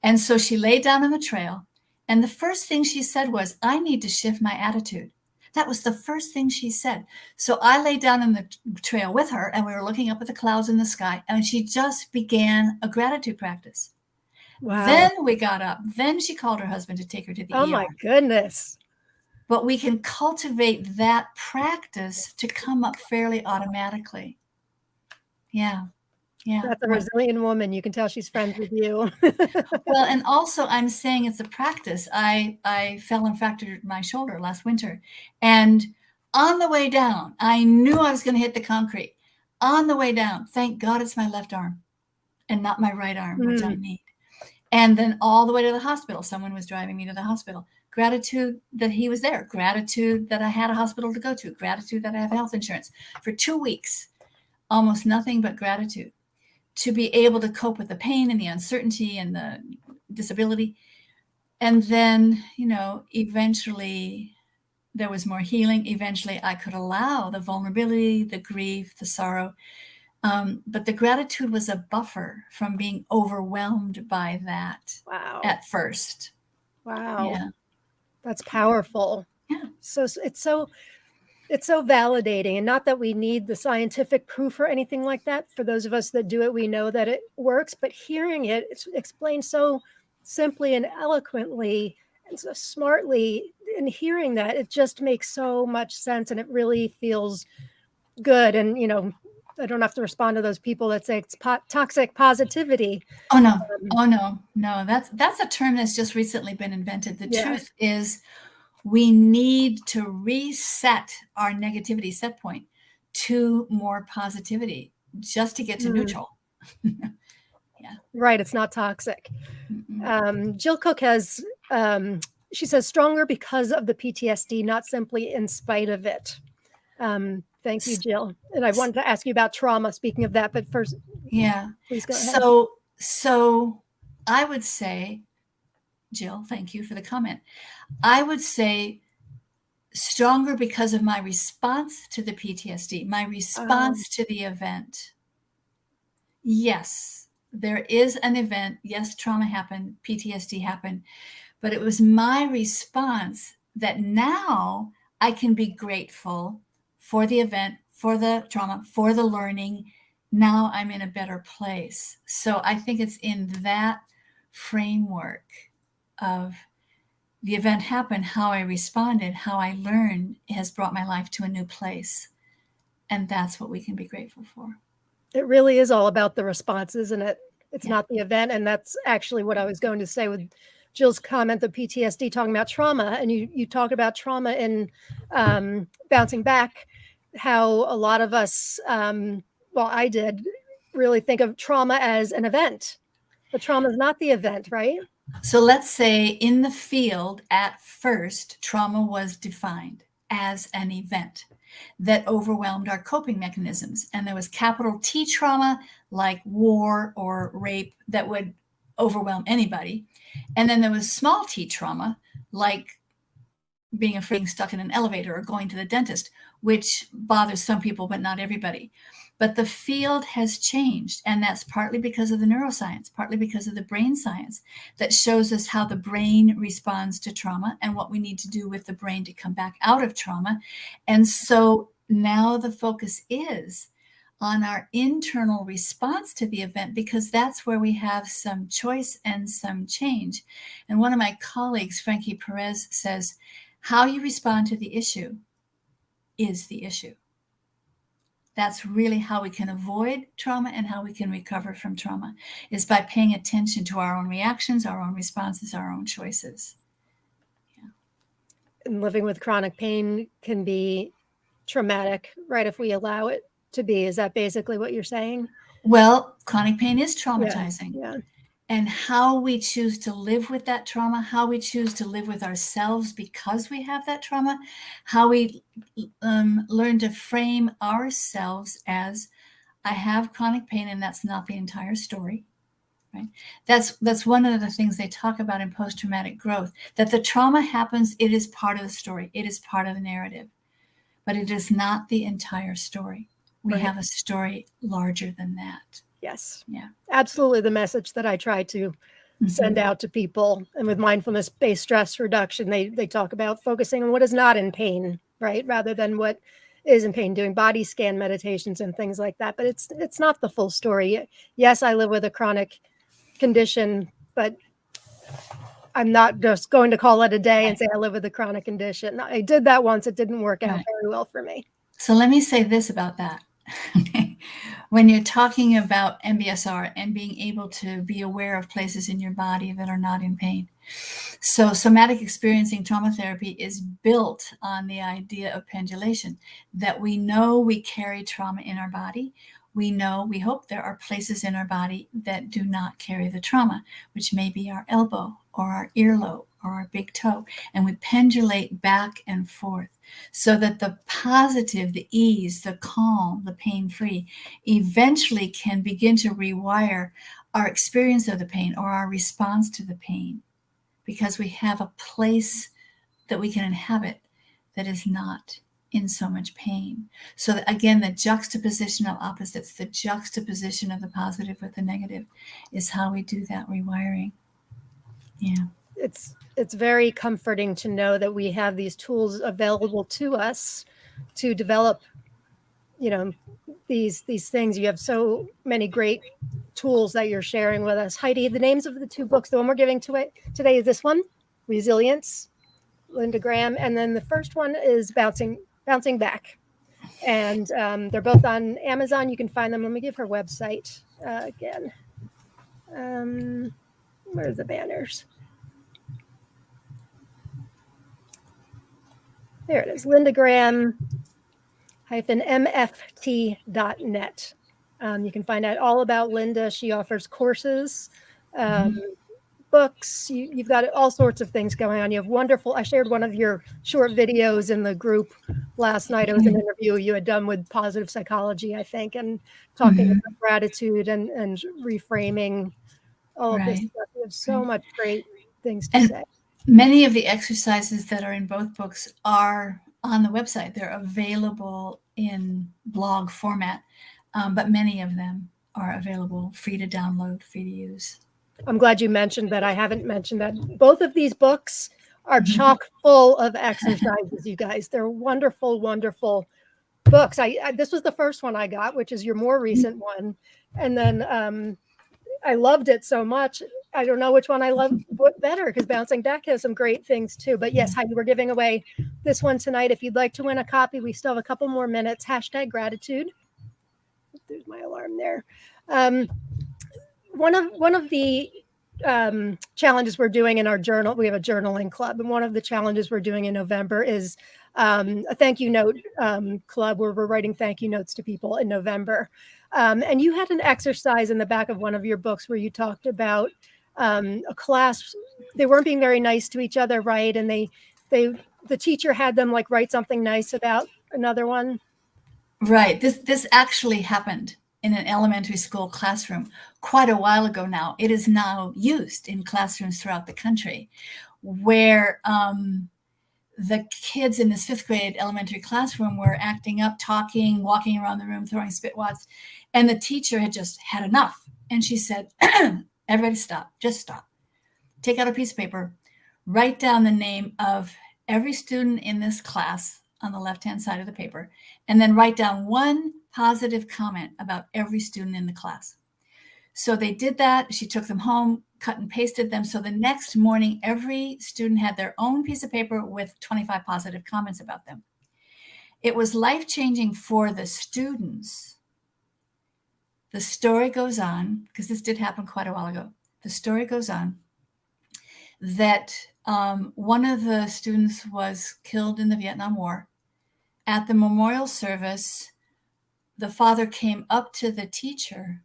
And so she laid down on the trail. And the first thing she said was, I need to shift my attitude. That was the first thing she said. So I lay down on the trail with her, and we were looking up at the clouds in the sky, and she just began a gratitude practice. Wow. Then we got up. Then she called her husband to take her to the ER. My goodness. But we can cultivate that practice to come up fairly automatically. Yeah. Yeah. That's a resilient woman. You can tell she's friends with you. Well, and also I'm saying it's a practice. I fell and fractured my shoulder last winter. And on the way down, I knew I was going to hit the concrete. On the way down, thank God it's my left arm and not my right arm, which I need. And then all the way to the hospital, someone was driving me to the hospital. Gratitude that he was there. Gratitude that I had a hospital to go to. Gratitude that I have health insurance. For 2 weeks, almost nothing but gratitude to be able to cope with the pain and the uncertainty and the disability. And then, eventually there was more healing. Eventually I could allow the vulnerability, the grief, the sorrow. But the gratitude was a buffer from being overwhelmed by that. Wow. At first. Wow. Yeah. That's powerful. Yeah. So it's so validating, and not that we need the scientific proof or anything like that. For those of us that do it, we know that it works, but hearing it's explained so simply and eloquently and so smartly, and hearing that, it just makes so much sense, and it really feels good. And, I don't have to respond to those people that say it's toxic positivity. Oh, no. That's a term that's just recently been invented. The truth is, we need to reset our negativity set point to more positivity just to get to neutral. Yeah. Right. It's not toxic. Jill Cook has, she says, stronger because of the PTSD, not simply in spite of it. Thank you, Jill. And I wanted to ask you about trauma, speaking of that, but first, please go ahead. So I would say, Jill, thank you for the comment. I would say stronger because of my response to the PTSD, my response to the event. Yes, there is an event. Yes, trauma happened, PTSD happened, but it was my response that now I can be grateful for the event, for the trauma, for the learning. Now I'm in a better place. So I think it's in that framework of the event happened, how I responded, how I learned has brought my life to a new place. And that's what we can be grateful for. It really is all about the response, isn't it? It's not the event. And that's actually what I was going to say with Jill's comment, the PTSD, talking about trauma. And you talk about trauma in bouncing back, how a lot of us, I did really think of trauma as an event, but trauma is not the event, right? So let's say in the field, at first, trauma was defined as an event that overwhelmed our coping mechanisms. And there was capital T trauma, like war or rape, that would overwhelm anybody. And then there was small t trauma, like being afraid of being stuck in an elevator or going to the dentist, which bothers some people, but not everybody. But the field has changed, and that's partly because of the neuroscience, partly because of the brain science that shows us how the brain responds to trauma and what we need to do with the brain to come back out of trauma. And so now the focus is on our internal response to the event, because that's where we have some choice and some change. And one of my colleagues, Frankie Perez, says, how you respond to the issue is the issue. That's really how we can avoid trauma and how we can recover from trauma, is by paying attention to our own reactions, our own responses, our own choices. Yeah. And living with chronic pain can be traumatic, right? If we allow it to be. Is that basically what you're saying? Well, chronic pain is traumatizing. Yeah. And how we choose to live with that trauma, how we choose to live with ourselves because we have that trauma, how we learn to frame ourselves as, I have chronic pain and that's not the entire story, right? That's one of the things they talk about in post-traumatic growth, that the trauma happens, it is part of the story, it is part of the narrative, but it is not the entire story. We have a story larger than that. Yes. Yeah. Absolutely the message that I try to send out to people. And with mindfulness-based stress reduction, they talk about focusing on what is not in pain, right? Rather than what is in pain, doing body scan meditations and things like that. But it's not the full story. Yes, I live with a chronic condition, but I'm not just going to call it a day and say I live with a chronic condition. I did that once. It didn't work out very well for me. So let me say this about that. When you're talking about MBSR and being able to be aware of places in your body that are not in pain. So somatic experiencing trauma therapy is built on the idea of pendulation, that we know we carry trauma in our body. We know, we hope there are places in our body that do not carry the trauma, which may be our elbow or our earlobe or our big toe. And we pendulate back and forth so that the positive, the ease, the calm, the pain-free eventually can begin to rewire our experience of the pain or our response to the pain, because we have a place that we can inhabit that is not in so much pain. So that, again, the juxtaposition of opposites, the juxtaposition of the positive with the negative, is how we do that rewiring. Yeah. It's very comforting to know that we have these tools available to us to develop, these things. You have so many great tools that you're sharing with us. Heidi, the names of the two books, the one we're giving to it today is this one, Resilience, Linda Graham, and then the first one is Bouncing Back. And they're both on Amazon. You can find them. Let me give her website again. Where are the banners? There it is, Linda Graham MFT.net. You can find out all about Linda. She offers courses, books. You've got all sorts of things going on. You have wonderful, I shared one of your short videos in the group last night. It was an interview you had done with positive psychology, I think, and talking about gratitude and reframing all of this stuff. You have so much great things to say. Many of the exercises that are in both books are on the website. They're available in blog format, but many of them are available free to download, free to use. I'm glad you mentioned that. I haven't mentioned that. Both of these books are chock full of exercises, you guys. They're wonderful, wonderful books. This was the first one I got, which is your more recent one. And then I loved it so much. I don't know which one I love better, because Bouncing Back has some great things too. But yes, Heidi, we're giving away this one tonight. If you'd like to win a copy, we still have a couple more minutes. #gratitude. There's my alarm there. One of the challenges we're doing in our journal, we have a journaling club, and one of the challenges we're doing in November is a thank you note club where we're writing thank you notes to people in November. And you had an exercise in the back of one of your books where you talked about a class. They weren't being very nice to each other, right? And the teacher had them like write something nice about another one. Right. This actually happened in an elementary school classroom quite a while ago now. It is now used in classrooms throughout the country, where the kids in this 5th grade elementary classroom were acting up, talking, walking around the room, throwing spitwads, and the teacher had just had enough. And she said, everybody stop, just stop. Take out a piece of paper, write down the name of every student in this class on the left-hand side of the paper, and then write down one positive comment about every student in the class. So they did that. She took them home, cut and pasted them. So the next morning, every student had their own piece of paper with 25 positive comments about them. It was life-changing for the students. The story goes on, because this did happen quite a while ago. The story goes on that one of the students was killed in the Vietnam War. At the memorial service, the father came up to the teacher.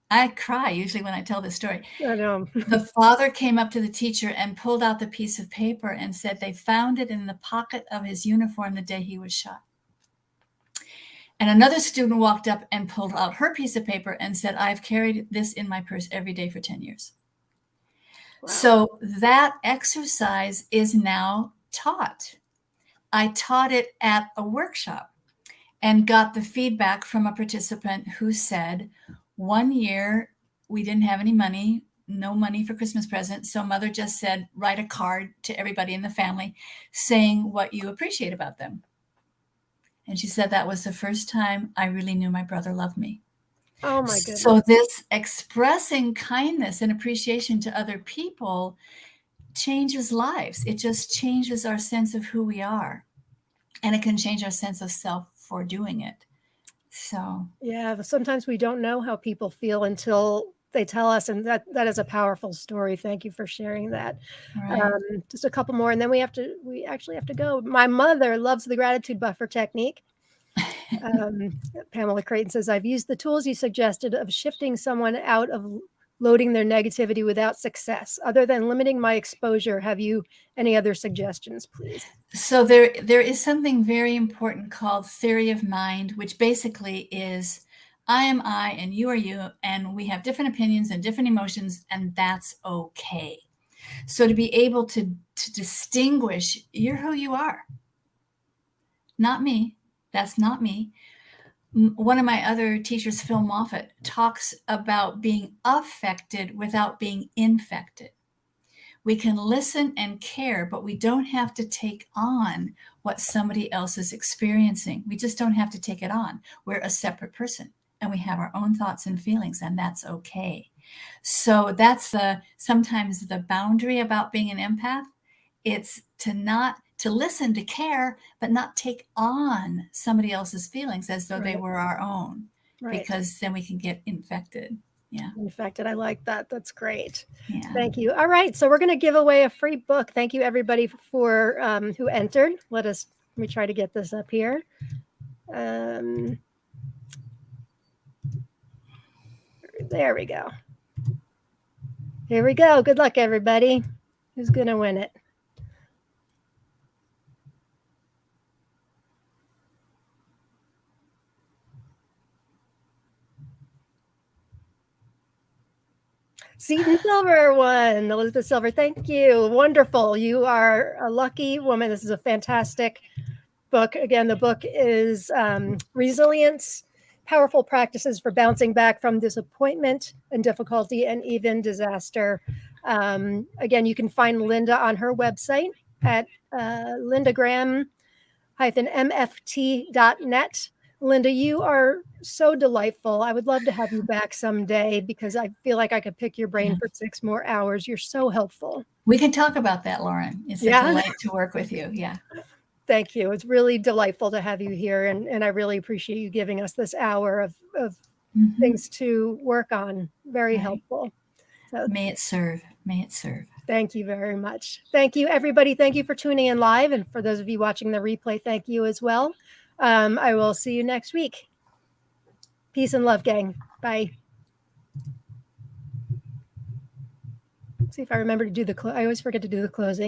I cry usually when I tell this story. I know. The father came up to the teacher and pulled out the piece of paper and said they found it in the pocket of his uniform the day he was shot. And another student walked up and pulled out her piece of paper and said, I've carried this in my purse every day for 10 years. Wow. So that exercise is now taught. I taught it at a workshop and got the feedback from a participant who said, one year we didn't have any money, no money for Christmas presents. So mother just said, write a card to everybody in the family saying what you appreciate about them. And she said that was the first time I really knew my brother loved me. Oh my goodness. So this expressing kindness and appreciation to other people changes lives. It just changes our sense of who we are. And it can change our sense of self for doing it. So yeah, sometimes we don't know how people feel until they tell us, and that is a powerful story. Thank you for sharing that. Right. Just a couple more, and then we actually have to go. My mother loves the gratitude buffer technique. Pamela Creighton says, I've used the tools you suggested of shifting someone out of loading their negativity without success. Other than limiting my exposure, have you any other suggestions, please? So there is something very important called theory of mind, which basically is I am I and you are you, and we have different opinions and different emotions, and that's okay. So to be able to distinguish, you're who you are, not me. That's not me. One of my other teachers, Phil Moffitt, talks about being affected without being infected. We can listen and care, but we don't have to take on what somebody else is experiencing. We just don't have to take it on. We're a separate person and we have our own thoughts and feelings, and that's okay. So that's sometimes the boundary about being an empath. It's to listen, to care, but not take on somebody else's feelings as though they were our own, because then we can get infected. Yeah. Infected. I like that. That's great. Yeah. Thank you. All right. So we're going to give away a free book. Thank you, everybody, for who entered. Let me try to get this up here. There we go. Here we go. Good luck, everybody. Who's going to win it? Seton Silver won. Elizabeth Silver, thank you. Wonderful. You are a lucky woman. This is a fantastic book. Again, the book is Resilience, Powerful Practices for Bouncing Back from Disappointment and Difficulty and Even Disaster. Again, you can find Linda on her website at lindagraham-mft.net. Linda, you are so delightful. I would love to have you back someday because I feel like I could pick your brain for 6 more hours. You're so helpful. We can talk about that, Lauren. It's a delight to work with you. Yeah. Thank you. It's really delightful to have you here. And I really appreciate you giving us this hour of things to work on. Very helpful. So, may it serve. May it serve. Thank you very much. Thank you, everybody. Thank you for tuning in live. And for those of you watching the replay, thank you as well. I will see you next week. Peace and love, gang. Bye. See if I remember to do I always forget to do the closing.